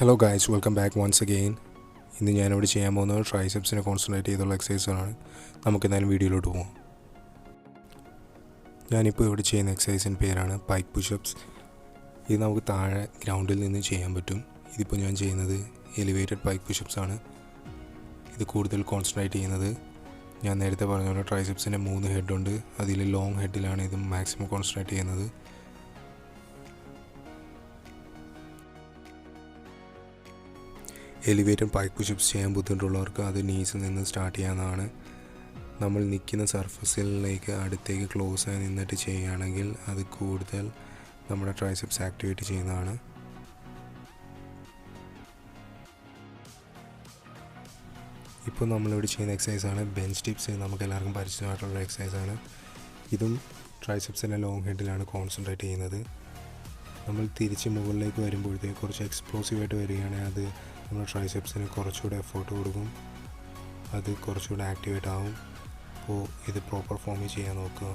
Hello guys, welcome back once again. ഇന്ന് ഞാനിവിടെ ചെയ്യാൻ പോകുന്നത് ട്രൈസെപ്സിനെ കോൺസെൻട്രേറ്റ് ചെയ്തുള്ള എക്സസൈസുകളാണ്. നമുക്കെന്തായാലും വീഡിയോയിലോട്ട് പോകാം. ഞാനിപ്പോൾ ഇവിടെ ചെയ്യുന്ന എക്സസൈസിൻ്റെ പേരാണ് പൈക്ക് പുഷപ്സ്. ഇത് നമുക്ക് താഴെ ഗ്രൗണ്ടിൽ നിന്ന് ചെയ്യാൻ പറ്റും. ഇതിപ്പോൾ ഞാൻ ചെയ്യുന്നത് എലിവേറ്റഡ് പൈക്ക് പുഷപ്സ് ആണ്. ഇത് കൂടുതൽ കോൺസെൻട്രേറ്റ് ചെയ്യുന്നത് ഞാൻ നേരത്തെ പറഞ്ഞ പോലെ ട്രൈസെപ്സിൻ്റെ 3 ഹെഡുണ്ട്. അതിൽ ലോങ് ഹെഡിലാണ് ഇത് മാക്സിമം കോൺസെൻട്രേറ്റ് ചെയ്യുന്നത്. എലിവേറ്റഡ് പൈക്ക് പുഷപ്സ് ചെയ്യാൻ ബുദ്ധിമുട്ടുള്ളവർക്ക് അത് നീസിൽ നിന്ന് സ്റ്റാർട്ട് ചെയ്യാവുന്നതാണ്. നമ്മൾ നിൽക്കുന്ന സർഫസിലേക്ക് അടുത്തേക്ക് ക്ലോസ് ആയി നിന്നിട്ട് ചെയ്യുകയാണെങ്കിൽ അത് കൂടുതൽ നമ്മുടെ ട്രൈസെപ്സ് ആക്ടിവേറ്റ് ചെയ്യുന്നതാണ്. ഇപ്പോൾ നമ്മളിവിടെ ചെയ്യുന്ന എക്സസൈസാണ് ബെഞ്ച് ടിപ്സ്. നമുക്ക് എല്ലാവർക്കും പരിചയമായിട്ടുള്ള എക്സസൈസാണ്. ഇതും ട്രൈസെപ്സിൻ്റെ ലോങ് ഹെഡിലാണ് കോൺസെൻട്രേറ്റ് ചെയ്യുന്നത്. നമ്മൾ തിരിച്ച് മുകളിലേക്ക് വരുമ്പോഴത്തേക്ക് കുറച്ച് എക്സ്പ്ലോസീവായിട്ട് വരികയാണെങ്കിൽ അത് നമ്മുടെ ട്രൈസെപ്സിന് കുറച്ചുകൂടെ എഫേർട്ട് കൊടുക്കും, അത് കുറച്ചുകൂടെ ആക്ടിവേറ്റ് ആവും. അപ്പോൾ ഇത് പ്രോപ്പർ ഫോമിൽ ചെയ്യാൻ നോക്കുക.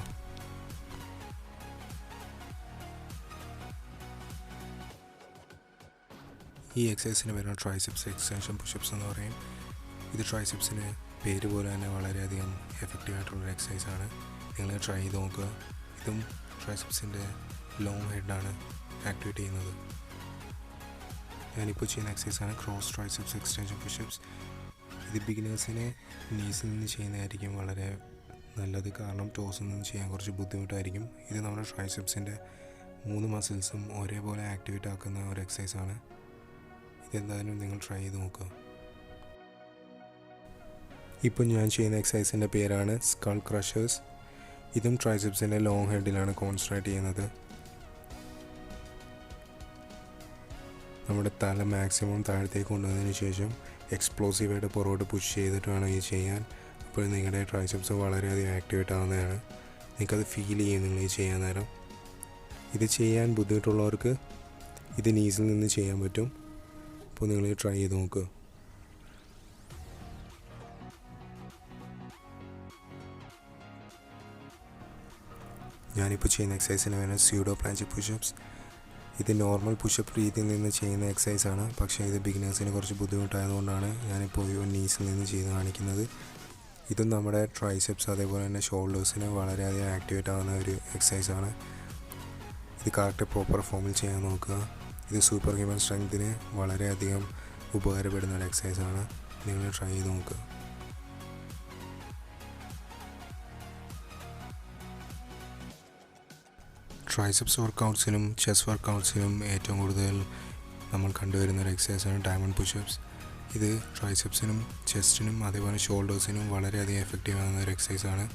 ഈ എക്സസൈസിന് പേരാണ് ട്രൈസെപ്സ് എക്സ്റ്റൻഷൻ പുഷപ്സ് എന്ന് പറയും. ഇത് ട്രൈസെപ്സിന് പേര് പോലെ തന്നെ വളരെയധികം എഫക്റ്റീവായിട്ടുള്ളൊരു എക്സസൈസാണ്. നിങ്ങൾ ട്രൈ ചെയ്ത് നോക്കുക. ഇതും ട്രൈസെപ്സിൻ്റെ ലോങ് ഹെഡാണ് ആക്ടിവേറ്റ് ചെയ്യുന്നത്. ഞാനിപ്പോൾ ചെയ്യുന്ന എക്സസൈസാണ് ക്രോസ് ട്രൈസെപ്സ് എക്സ്റ്റൻഷൻ പുഷപ്സ്. ഇത് ബിഗിനേഴ്സിനെ നീസിൽ നിന്ന് ചെയ്യുന്നതായിരിക്കും വളരെ നല്ലത്, കാരണം ടോസിൽ നിന്ന് ചെയ്യാൻ കുറച്ച് ബുദ്ധിമുട്ടായിരിക്കും. ഇത് നമ്മുടെ ട്രൈസെപ്സിൻ്റെ 3 മസിൽസും ഒരേപോലെ ആക്ടിവേറ്റ് ആക്കുന്ന ഒരു എക്സസൈസാണ്. ഇതെന്തായാലും നിങ്ങൾ ട്രൈ ചെയ്ത് നോക്കുക. ഇപ്പോൾ ഞാൻ ചെയ്യുന്ന എക്സസൈസിൻ്റെ പേരാണ് സ്കൾ ക്രഷേഴ്സ്. ഇതും ട്രൈസെപ്സിൻ്റെ ലോങ് ഹെഡിലാണ് കോൺസെൻട്രേറ്റ് ചെയ്യുന്നത്. നമ്മുടെ തല മാക്സിമം താഴത്തേക്ക് കൊണ്ടുവന്നതിന് ശേഷം എക്സ്പ്ലോസീവായിട്ട് പുറകോട്ട് പുഷ് ചെയ്തിട്ട് വേണം ഇത് ചെയ്യാൻ. അപ്പോൾ നിങ്ങളുടെ ട്രൈസെപ്സ് വളരെയധികം ആക്ടിവേറ്റ് ആവുന്നതാണ്. നിങ്ങൾക്കത് ഫീൽ ചെയ്യും നിങ്ങൾ ഇത് ചെയ്യാൻ നേരം. ഇത് ചെയ്യാൻ ബുദ്ധിമുട്ടുള്ളവർക്ക് ഇത് നീസിൽ നിന്ന് ചെയ്യാൻ പറ്റും. അപ്പോൾ നിങ്ങൾ ട്രൈ ചെയ്ത് നോക്കുക. ഞാനിപ്പോൾ ചെയ്യുന്ന എക്സസൈസിന് വേണം സ്യൂഡോ പ്ലാഞ്ച് പുഷപ്സ്. ഇത് നോർമൽ പുഷപ്പ് രീതിയിൽ നിന്ന് ചെയ്യുന്ന എക്സസൈസാണ്, പക്ഷേ ഇത് ബിഗിനേഴ്സിന് കുറച്ച് ബുദ്ധിമുട്ടായതുകൊണ്ടാണ് ഞാനിപ്പോൾ നീസിൽ നിന്ന് ചെയ്ത് കാണിക്കുന്നത്. ഇതും നമ്മുടെ ട്രൈസെപ്സ് അതേപോലെ തന്നെ ഷോൾഡേഴ്സിന് വളരെയധികം ആക്ടിവേറ്റ് ആവുന്ന ഒരു എക്സസൈസാണ്. ഇത് കറക്റ്റ് പ്രോപ്പർ ഫോമിൽ ചെയ്യാൻ നോക്കുക. ഇത് സൂപ്പർ ഹ്യൂമൻ സ്ട്രെങ്തിന് വളരെയധികം ഉപകാരപ്പെടുന്ന ഒരു എക്സസൈസാണ്. നിങ്ങൾ ട്രൈ ചെയ്ത് നോക്കുക. ട്രൈസെപ്സ് വർക്കൗട്ട്സിനും ചെസ്റ്റ് വർക്കൗട്ട്സിനും ഏറ്റവും കൂടുതൽ നമ്മൾ കണ്ടുവരുന്ന ഒരു എക്സസൈസാണ് ഡയമണ്ട് പുഷപ്സ്. ഇത് ട്രൈസെപ്സിനും ചെസ്റ്റിനും അതേപോലെ ഷോൾഡേഴ്സിനും വളരെയധികം എഫക്റ്റീവ് ആകുന്ന ഒരു എക്സസൈസാണ്.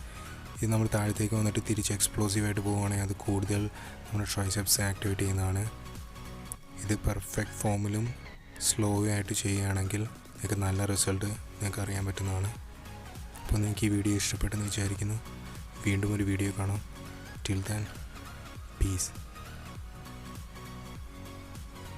ഇത് നമ്മൾ താഴത്തേക്ക് വന്നിട്ട് തിരിച്ച് എക്സ്പ്ലോസീവായിട്ട് പോവുകയാണെങ്കിൽ അത് കൂടുതൽ നമ്മുടെ ട്രൈസെപ്സ് ആക്ടിവേറ്റ് ചെയ്യുന്നതാണ്. ഇത് പെർഫെക്റ്റ് ഫോമിലും സ്ലോ ആയിട്ട് ചെയ്യുകയാണെങ്കിൽ നിങ്ങൾക്ക് നല്ല റിസൾട്ട് നിങ്ങൾക്ക് അറിയാൻ പറ്റുന്നതാണ്. അപ്പോൾ നിങ്ങൾക്ക് ഈ വീഡിയോ ഇഷ്ടപ്പെട്ടെന്ന് വിചാരിക്കുന്നു. വീണ്ടും ഒരു വീഡിയോ കാണാം. Till then, peace.